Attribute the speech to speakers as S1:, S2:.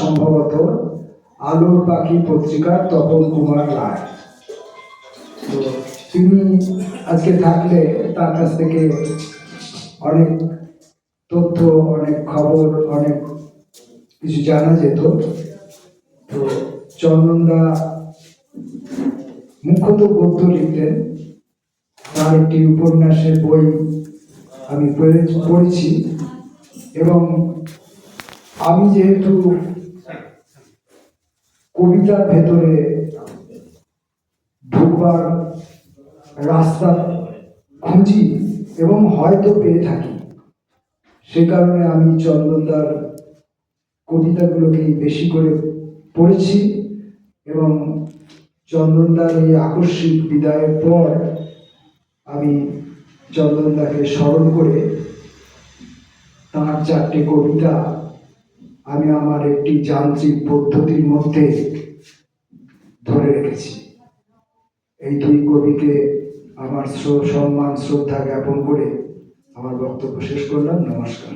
S1: সম্ভবত আলোর পাখি পত্রিকার তপন কুমার রায়। তো তিনি আজকে থাকলে তার কাছ থেকে অনেক তথ্য, অনেক খবর, অনেক কিছু জানা যেত। তো চন্দনদা মুখ্যত গদ্য লিখতেন। তার একটি উপন্যাসের বই আমি পড়েছি, এবং আমি যেহেতু কবিতার ভেতরে ঢুকবার রাস্তা খুঁজি এবং হয়তো পেয়ে থাকি, সে কারণে আমি চন্দনদার কবিতাগুলোকেই বেশি করে পড়েছি। এবং চন্দনদার এই আকস্মিক বিদায়ের পর আমি চন্দনদাকে স্মরণ করে তাঁর 4টে কবিতা আমি আমার একটি যান্ত্রিক পদ্ধতির মধ্যে ধরে রেখেছি। এই 2 কবিকে আমার সম্মান শ্রদ্ধা জ্ঞাপন করে আমার বক্তব্য শেষ করলাম। নমস্কার।